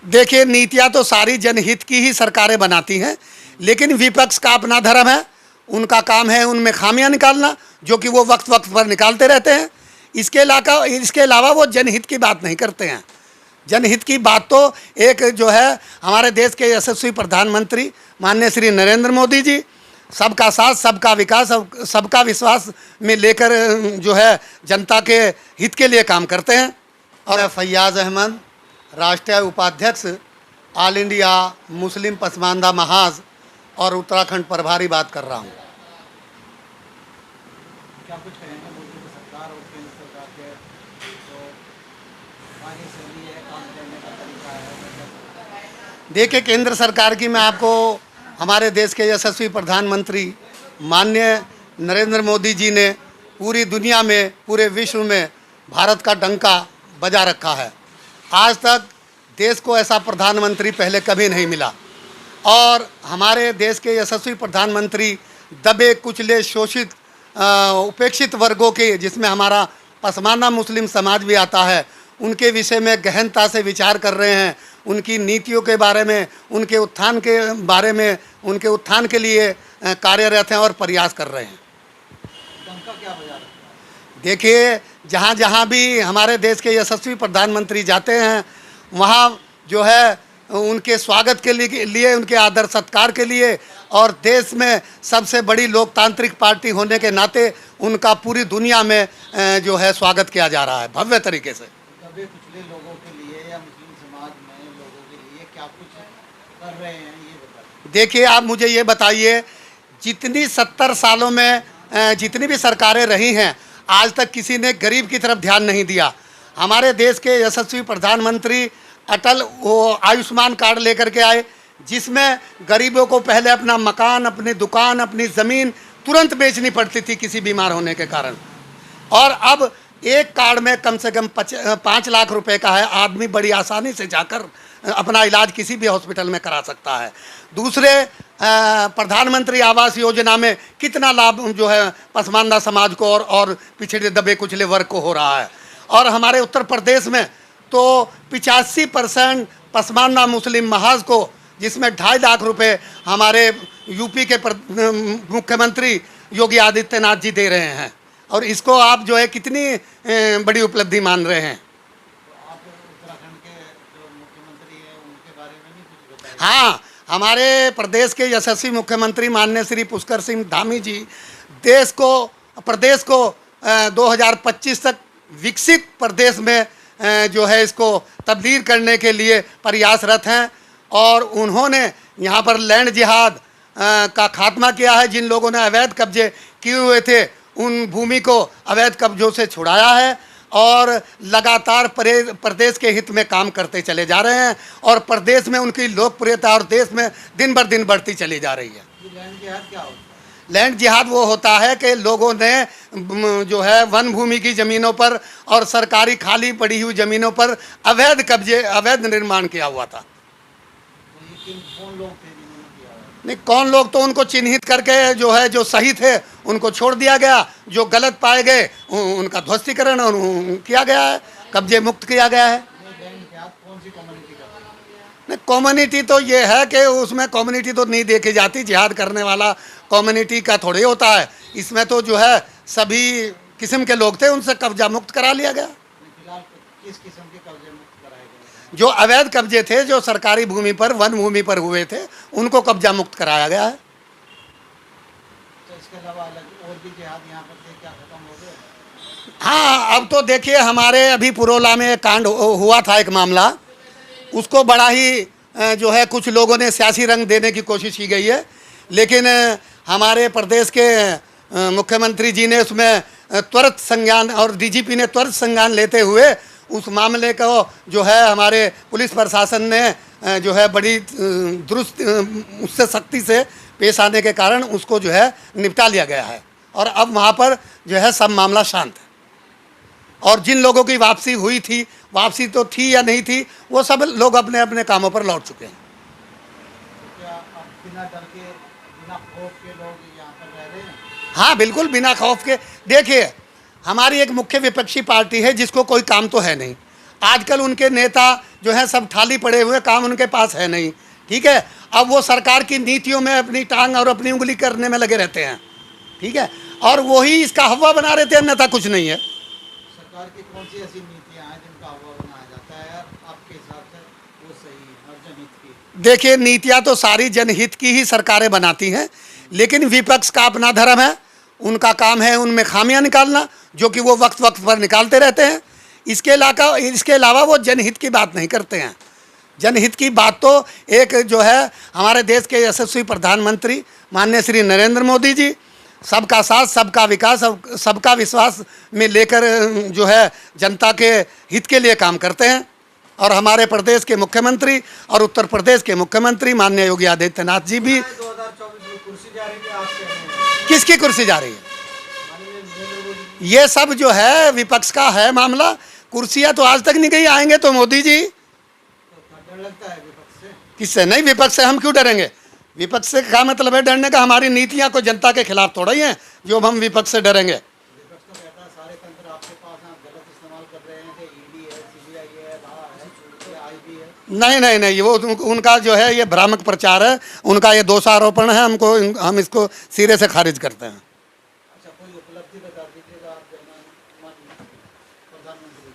देखिए, नीतियाँ तो सारी जनहित की ही सरकारें बनाती हैं, लेकिन विपक्ष का अपना धर्म है। उनका काम है उनमें खामियां निकालना, जो कि वो वक्त वक्त पर निकालते रहते हैं। इसके अलावा वो जनहित की बात नहीं करते हैं। जनहित की बात तो एक जो है हमारे देश के यशस्वी प्रधानमंत्री माननीय श्री नरेंद्र मोदी जी सबका साथ, सबका विकास, सबका विश्वास में लेकर जो है जनता के हित के लिए काम करते हैं। और फैयाज़ अहमद, राष्ट्रीय उपाध्यक्ष, ऑल इंडिया मुस्लिम पसमानदा महाज और उत्तराखंड प्रभारी बात कर रहा हूँ। क्या कुछ कहेंगे मोदी की सरकार और केंद्र सरकार के जो कार्यशैली है, काम करने का तरीका है? देखिए, केंद्र सरकार की मैं आपको हमारे देश के यशस्वी प्रधानमंत्री माननीय नरेंद्र मोदी जी ने पूरी दुनिया में, पूरे विश्व में भारत का डंका बजा रखा है। आज तक देश को ऐसा प्रधानमंत्री पहले कभी नहीं मिला और हमारे देश के यशस्वी प्रधानमंत्री दबे कुचले शोषित उपेक्षित वर्गों के, जिसमें हमारा पसमानदा मुस्लिम समाज भी आता है, उनके विषय में गहनता से विचार कर रहे हैं। उनकी नीतियों के बारे में, उनके उत्थान के बारे में, उनके उत्थान के लिए कार्यरत हैं और प्रयास कर रहे हैं। डंका क्या बजा रहा है? देखिए, जहाँ जहाँ भी हमारे देश के यशस्वी प्रधानमंत्री जाते हैं, वहाँ जो है उनके स्वागत के लिए, उनके आदर सत्कार के लिए और देश में सबसे बड़ी लोकतांत्रिक पार्टी होने के नाते उनका पूरी दुनिया में जो है स्वागत किया जा रहा है भव्य तरीके से। दबे कुचले लोगों के लिए या मुस्लिम समाज में लोगों के लिए क्या कुछ कर रहे हैं, ये बताइए। देखिए, आप मुझे ये बताइए, जितनी 70 सालों में जितनी भी सरकारें रही हैं, आज तक किसी ने गरीब की तरफ ध्यान नहीं दिया। हमारे देश के यशस्वी प्रधानमंत्री अटल वो आयुष्मान कार्ड लेकर के आए, जिसमें गरीबों को पहले अपना मकान, अपनी दुकान, अपनी ज़मीन तुरंत बेचनी पड़ती थी किसी बीमार होने के कारण, और अब एक कार्ड में कम से कम 5 लाख रुपए का है। आदमी बड़ी आसानी से जाकर अपना इलाज किसी भी हॉस्पिटल में करा सकता है। दूसरे प्रधानमंत्री आवास योजना में कितना लाभ जो है पसमानदा समाज को और पिछड़े दबे कुचले वर्ग को हो रहा है। और हमारे उत्तर प्रदेश में तो 85% पसमानदा मुस्लिम महाज को, जिसमें 2.5 लाख रुपए हमारे यूपी के मुख्यमंत्री योगी आदित्यनाथ जी दे रहे हैं, और इसको आप जो है कितनी बड़ी उपलब्धि मान रहे हैं। तो आप उत्तराखंड के जो मुख्यमंत्री हैं उनके बारे में नहीं कुछ बताइए। हाँ, हमारे प्रदेश के यशस्वी मुख्यमंत्री माननीय श्री पुष्कर सिंह धामी जी प्रदेश को 2025 तक विकसित प्रदेश में जो है इसको तब्दील करने के लिए प्रयासरत हैं। और उन्होंने यहाँ पर लैंड जिहाद का खात्मा किया है। जिन लोगों ने अवैध कब्जे किए हुए थे, उन भूमि को अवैध कब्जों से छुड़ाया है और लगातार प्रदेश के हित में काम करते चले जा रहे हैं, और प्रदेश में उनकी लोकप्रियता और देश में दिन बर दिन बढ़ती चली जा रही है। लैंड जिहाद क्या होता है? लैंड जिहाद वो होता है कि लोगों ने जो है वन भूमि की ज़मीनों पर और सरकारी खाली पड़ी हुई ज़मीनों पर अवैध कब्जे, अवैध निर्माण किया हुआ था। तो ये कौन लोग थे जिन्होंने किया है? नहीं, कौन लोग, तो उनको चिन्हित करके जो है जो सही थे उनको छोड़ दिया गया, जो गलत पाए गए उनका ध्वस्तीकरण किया गया है, कब्जे मुक्त किया गया है। लैंड जिहाद कौन सी कम्युनिटी का था? नहीं, कम्युनिटी तो ये है कि उसमें कम्युनिटी तो नहीं देखी जाती। जिहाद करने वाला कम्युनिटी का थोड़े होता है। इसमें तो जो है सभी किस्म के लोग थे, उनसे कब्जा मुक्त करा लिया गया। फिलहाल किस किस्म के कब्जे मुक्त कराए गए हैं? जो अवैध कब्जे थे, जो सरकारी भूमि पर, वन भूमि पर हुए थे, उनको कब्जा मुक्त कराया गया है। तो इसके अलावा अलग और भी जिहाद यहाँ पर थे, क्या खत्म हो गए? हाँ, अब तो देखिए, हमारे अभी पुरोला में कांड हुआ था एक मामला, उसको बड़ा ही जो है कुछ लोगों ने सियासी रंग देने की कोशिश की गई है, लेकिन हमारे प्रदेश के मुख्यमंत्री जी ने उसमें त्वरित संज्ञान और डीजीपी ने त्वरित संज्ञान लेते हुए उस मामले को जो है हमारे पुलिस प्रशासन ने जो है बड़ी दुरुस्त उससे सख्ती से पेश आने के कारण उसको जो है निपटा लिया गया है, और अब वहाँ पर जो है सब मामला शांत है। और जिन लोगों की वापसी हुई थी, वापसी तो थी या नहीं थी, वो सब लोग अपने अपने कामों पर लौट चुके हैं। तो क्या अब बिना डर के, बिना खौफ के लोग यहाँ पर रह रहे हैं? हाँ, बिल्कुल बिना खौफ के। देखिए, हमारी एक मुख्य विपक्षी पार्टी है जिसको कोई काम तो है नहीं। आजकल उनके नेता जो है सब थाली पड़े हुए, काम उनके पास है नहीं, ठीक है। अब वो सरकार की नीतियों में अपनी टांग और अपनी उंगली करने में लगे रहते हैं, ठीक है, और वही इसका हवा बना रहे थे, अन्यथा कुछ नहीं है। सरकार की कौन सी ऐसी नीतियाँ हैं जिनका हवा बनाया जाता है आपके हिसाब से वो सही है और जनहित की? देखिए, नीतियाँ तो सारी जनहित की ही सरकारें बनाती हैं, लेकिन विपक्ष का अपना धर्म है, उनका काम है उनमें खामियां निकालना, जो कि वो वक्त वक्त पर निकालते रहते हैं। इसके अलावा वो जनहित की बात नहीं करते हैं। जनहित की बात तो एक जो है हमारे देश के यशस्वी प्रधानमंत्री माननीय श्री नरेंद्र मोदी जी सबका साथ, सबका विकास, सबका विश्वास में लेकर जो है जनता के हित के लिए काम करते हैं। और हमारे प्रदेश के मुख्यमंत्री और उत्तर प्रदेश के मुख्यमंत्री माननीय योगी आदित्यनाथ जी भी। 2024 में कुर्सी जा रही थी आपके यहाँ। किसकी कुर्सी जा रही है? माननीय नरेंद्र मोदी। ये सब जो है विपक्ष का है मामला। कुर्सियां तो आज तक नहीं गई, आएंगे तो मोदी जी। तो डर लगता है विपक्ष से? किससे? नहीं, विपक्ष से हम क्यों डरेंगे? विपक्ष से क्या मतलब है डरने का? हमारी नीतियां कोई जनता के खिलाफ थोड़ा ही हैं जो हम विपक्ष से डरेंगे। विपक्ष तो कहता है सारे तंत्र आपके पास हैं, आप गलत इस्तेमाल कर रहे हैं कि ईडी है, सीबीआई है, राह है, आईबी है। नहीं नहीं नहीं, वो उनका जो है ये भ्रामक प्रचार है, उनका ये दोषारोपण है। हम इसको सिरे से खारिज करते हैं। अच्छा, कोई उपलब्धि बता दीजिएगा आप प्रधानमंत्री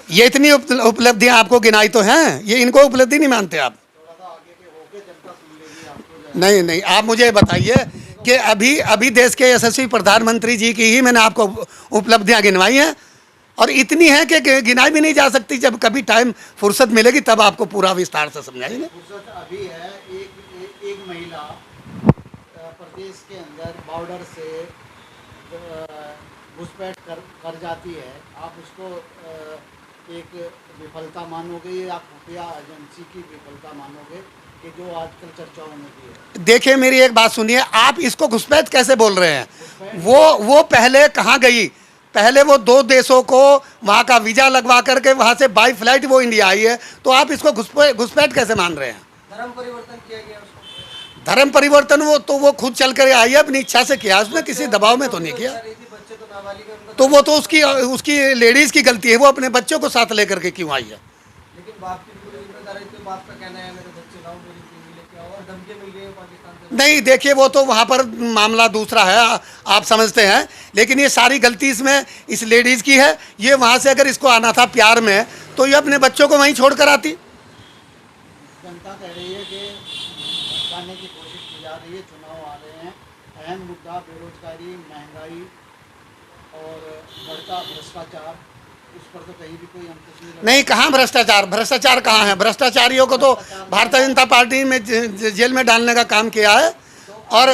की। ये इतनी उपलब्धियां आपको गिनाई तो हैं, ये इनको उपलब्धि नहीं मानते आप? थोड़ा सा आगे के होके जनता सुन लेगी आपको। नहीं नहीं, आप मुझे बताइए कि अभी देश के यशस्वी प्रधानमंत्री जी की ही मैंने आपको उपलब्धियां गिनवाई हैं, और इतनी है कि गिनाई भी नहीं जा सकती। जब कभी टाइम फुर्सत मिलेगी तब आपको पूरा विस्तार से समझाएंगे। फुर्सत अभी है। एक महिला प्रदेश के अंदर बॉर्डर से घुसपैठ कर जाती है, आप उसको एक विफलता मानोगे या खुफिया एजेंसी की विफलता मानोगे कि जो आजकल चर्चाओं में भी है? देखिए, मेरी एक बात सुनिए, आप इसको घुसपैठ कैसे बोल रहे हैं? वो पहले कहाँ गई? पहले वो 2 देशों को वहाँ का वीज़ा लगवा करके वहाँ से बाई फ्लाइट वो इंडिया आई है, तो आप इसको घुसपैठ कैसे मान रहे हैं? धर्म परिवर्तन किया गया उसको। धर्म परिवर्तन वो खुद चल कर आई है, अपनी इच्छा से किया, उसने किसी दबाव में तो नहीं किया। बच्चे तो नाबालिग हैं, उनका तो वो तो उसकी लेडीज़ की गलती है, वो अपने बच्चों को साथ लेकर के क्यों आई है? लेकिन बाप की पूरी जिम्मेदारी तो बाप का कहना है मेरे बच्चे लाओ, मेरी बीवी लेके आओ, और धमकी मिल गई है पाकिस्तान से। नहीं, देखिए, वो तो वहाँ पर मामला दूसरा है, आप समझते हैं, लेकिन ये सारी गलती इसमें इस लेडीज़ की है। ये वहाँ से अगर इसको आना था प्यार में तो ये अपने बच्चों को वहीं छोड़ कर आती। जनता कह रही है कि भटकाने की कोशिश की जा रही है, चुनाव आ रहे हैं, अहम मुद्दा बेरोजगारी, महंगाई और बढ़ता भ्रष्टाचार, उस पर तो कहीं भी कोई अंकुश नहीं लगा। नहीं, कहाँ भ्रष्टाचार? भ्रष्टाचार कहाँ है? भ्रष्टाचारियों को तो भारतीय जनता पार्टी में जेल में डालने का काम किया है। और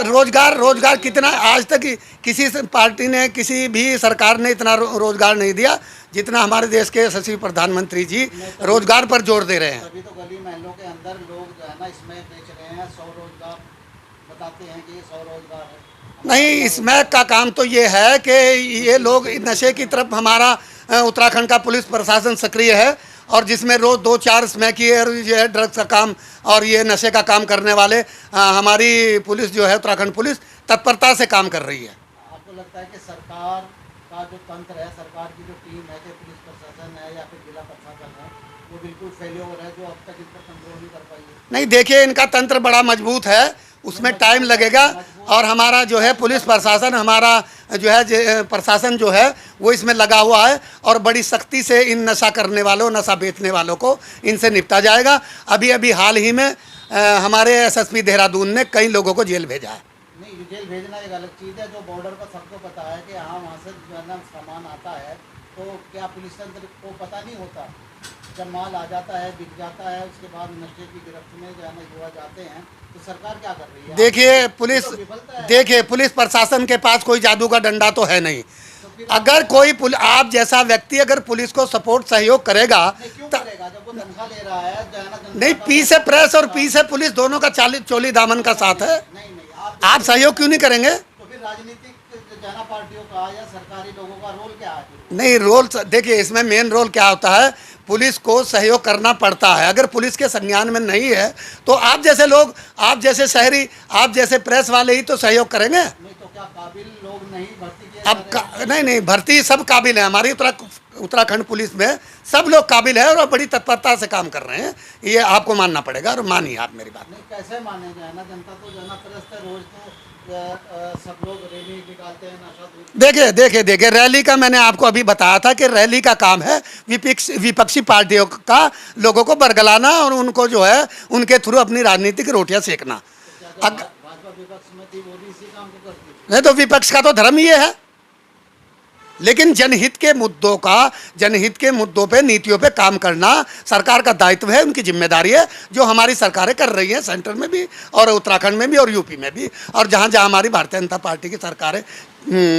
रोजगार कितना आज तक किसी पार्टी ने, किसी भी सरकार ने इतना रोजगार नहीं दिया जितना हमारे देश के यशस्वी प्रधानमंत्री जी रोजगार पर जोर दे रहे हैं। तभी तो गली महलों के अंदर लोग जो है ना इसमें बेच रहे हैं, 100 रोजगार बताते हैं कि ये 100 रोजगार है। नहीं, इसमें का काम तो ये है कि ये लोग नशे की तरफ, हमारा उत्तराखंड का पुलिस प्रशासन सक्रिय है, और जिसमें रोज़ 2-4 स्मैकी और जो है ड्रग्स का काम और ये नशे का काम करने वाले हमारी पुलिस जो है उत्तराखंड पुलिस तत्परता से काम कर रही है। आपको लगता है कि सरकार का जो तंत्र है, सरकार की जो टीम है, कि पुलिस प्रशासन है या फिर जिला प्रशासन है, वो बिल्कुल फेल्योर है, जो अब तक इस पर कंट्रोल नहीं कर पाई है? नहीं, देखिए, इनका तंत्र बड़ा मजबूत है, उसमें टाइम लगेगा, और हमारा जो है पुलिस प्रशासन, हमारा जो है प्रशासन जो है वो इसमें लगा हुआ है, और बड़ी सख्ती से इन नशा करने वालों, नशा बेचने वालों को इनसे निपटा जाएगा। अभी हाल ही में हमारे एसएसपी देहरादून ने कई लोगों को जेल भेजा है। नहीं, जेल भेजना एक अलग चीज़ है। जो बॉर्डर पर सबको पता है कि हाँ वहाँ से जो है ना सामान आता है, तो क्या पुलिस तंत्र को पता नहीं होता? जब माल आ जाता है, बिक जाता है, उसके बाद नशे की गिरफ्त में जो है ना युवा जाते हैं, तो सरकार क्या कर रही है? देखिए, पुलिस प्रशासन के पास कोई जादू का डंडा तो है नहीं। अगर कोई आप जैसा व्यक्ति अगर पुलिस को सपोर्ट सहयोग करेगा, क्यों करेगा जब वो तनख्वाह ले रहा है? जो है ना नहीं, पी से प्रेस और पी से पुलिस दोनों का चोली दामन का साथ है। नहीं, आप सहयोग क्यों नहीं करेंगे? तो फिर राजनीतिक जो है ना पार्टियों का या सरकारी लोगों का रोल क्या है? नहीं, रोल देखिए, इसमें मेन रोल क्या होता है, पुलिस को सहयोग करना पड़ता है। अगर पुलिस के संज्ञान में नहीं है तो आप जैसे लोग, आप जैसे शहरी, आप जैसे प्रेस वाले ही तो सहयोग करेंगे। नहीं तो क्या काबिल लोग नहीं भर्ती किए? नहीं, भर्ती सब काबिल है। हमारी उत्तराखंड पुलिस में सब लोग काबिल है और बड़ी तत्परता से काम कर रहे हैं, ये आपको मानना पड़ेगा और मानिए आप मेरी बात। नहीं कैसे मानेंगे, है ना, जनता तो जना त्रस्त है, रोज तो सब लोग रैली निकालते हैं, नशा दूर। देखिए रैली का मैंने आपको अभी बताया था कि रैली का काम है विपक्षी पार्टियों का लोगों को बरगलाना और उनको जो है उनके थ्रू अपनी राजनीतिक रोटियां सेकना। भाजपा विपक्ष में थी, वो भी इसी काम को करती थी। नहीं तो विपक्ष का तो धर्म ये है, लेकिन जनहित के मुद्दों पे नीतियों पे काम करना सरकार का दायित्व है, उनकी जिम्मेदारी है, जो हमारी सरकारें कर रही हैं सेंटर में भी और उत्तराखंड में भी और यूपी में भी, और जहाँ जहाँ हमारी भारतीय जनता पार्टी की सरकारें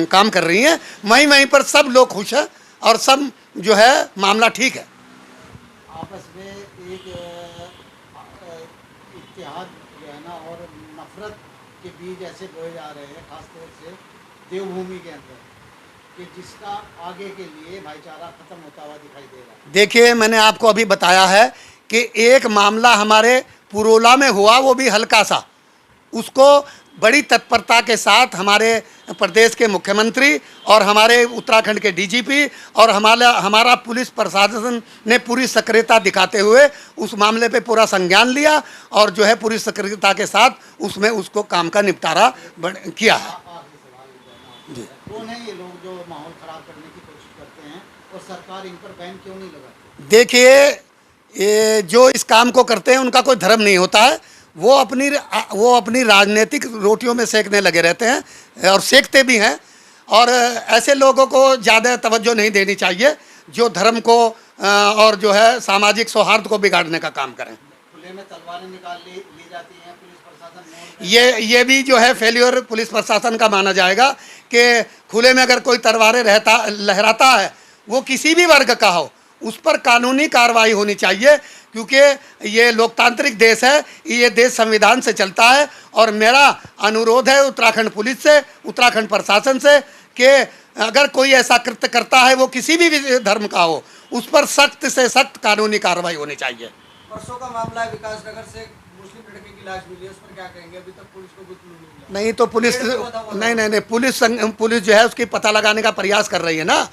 काम कर रही हैं वहीं पर सब लोग खुश हैं और सब जो है मामला ठीक है। आपस में एक इत्तेहाद जो है ना और नफरत के बीज ऐसे बोए जा रहे हैं, खासतौर से देवभूमि के अंदर, कि जिसका आगे के लिए भाईचारा खत्म होता हुआ दिखाई दे रहा है। देखिए मैंने आपको अभी बताया है कि एक मामला हमारे पुरोला में हुआ, वो भी हल्का सा, उसको बड़ी तत्परता के साथ हमारे प्रदेश के मुख्यमंत्री और हमारे उत्तराखंड के डीजीपी और हमारा पुलिस प्रशासन ने पूरी सक्रियता दिखाते हुए उस मामले पे पूरा संज्ञान लिया और जो है पूरी सक्रियता के साथ उसमें उसको काम का निपटारा किया है। जी, कौन है ये लोग जो माहौल खराब करने की कोशिश करते हैं और सरकार इन पर बैन क्यों नहीं लगाती? देखिए ये जो इस काम को करते हैं उनका कोई धर्म नहीं होता है, वो अपनी राजनीतिक रोटियों में सेकने लगे रहते हैं और सेकते भी हैं, और ऐसे लोगों को ज़्यादा तवज्जो नहीं देनी चाहिए जो धर्म को और जो है सामाजिक सौहार्द को बिगाड़ने का काम करें। खुले में तलवारें निकाल ली जाती हैं, पुलिस प्रशासन ये भी जो है फेल्योर पुलिस प्रशासन का माना जाएगा कि खुले में अगर कोई तलवारें लहराता है, वो किसी भी वर्ग का हो, उस पर कानूनी कार्रवाई होनी चाहिए, क्योंकि ये लोकतांत्रिक देश है, ये देश संविधान से चलता है। और मेरा अनुरोध है उत्तराखंड पुलिस से, उत्तराखंड प्रशासन से, कि अगर कोई ऐसा कृत्य करता है वो किसी भी धर्म का हो, उस पर सख्त से सख्त कानूनी कार्रवाई होनी चाहिए। परसों का मामला है, विकास नगर से मुस्लिम लड़के की लाश मिली है, उस पर क्या कहेंगे? अभी तक पुलिस को कुछ नहीं मिला। नहीं तो पुलिस नहीं पुलिस जो है उसकी पता लगाने का प्रयास कर रही है ना,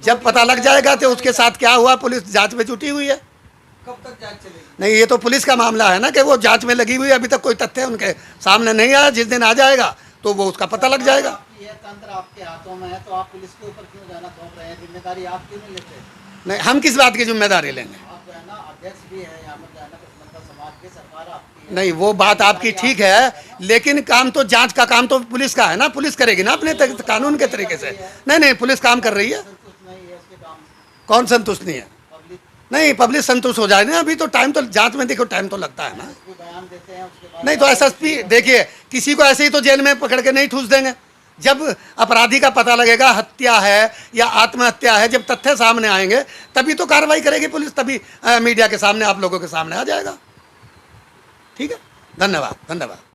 जब पता लग जाएगा तो उसके साथ क्या हुआ पुलिस जांच में जुटी हुई है। कब तक जांच चलेगी? नहीं ये तो पुलिस का मामला है ना कि वो जांच में लगी हुई है, अभी तक कोई तथ्य उनके सामने नहीं आया, जिस दिन आ जाएगा तो वो उसका पता लग जाएगा। ये तंत्र आपके हाथों में है, तो आप पुलिस के ऊपर क्यों जाना थोप रहे हैं? जिम्मेदारी आप क्यों नहीं लेते? नहीं, हम किस बात की जिम्मेदारी लेंगे? आप जो है ना अध्यक्ष भी है यहाँ पर, जो है ना पसमंदा समाज के, सरकार आपकी है। नहीं वो बात आपकी ठीक है, लेकिन काम तो जांच का काम तो पुलिस का है ना, पुलिस करेगी ना अपने कानून के तरीके से। नहीं पुलिस काम कर रही है। संतुष्ट नहीं है उसके काम से? कौन संतुष्ट नहीं है? पब्लिक नहीं पब्लिक संतुष्ट हो जाए ना, अभी तो टाइम तो जांच में देखो टाइम तो लगता है ना। भी बयान देते हैं, उसके बाद नहीं तो एसएसपी देखिए किसी को ऐसे ही तो जेल में पकड़ के नहीं ठूस देंगे। जब अपराधी का पता लगेगा, हत्या है या आत्महत्या है, जब तथ्य सामने आएंगे तभी तो कार्रवाई करेगी पुलिस, तभी मीडिया के सामने आप लोगों के सामने आ जाएगा। ठीक है, धन्यवाद।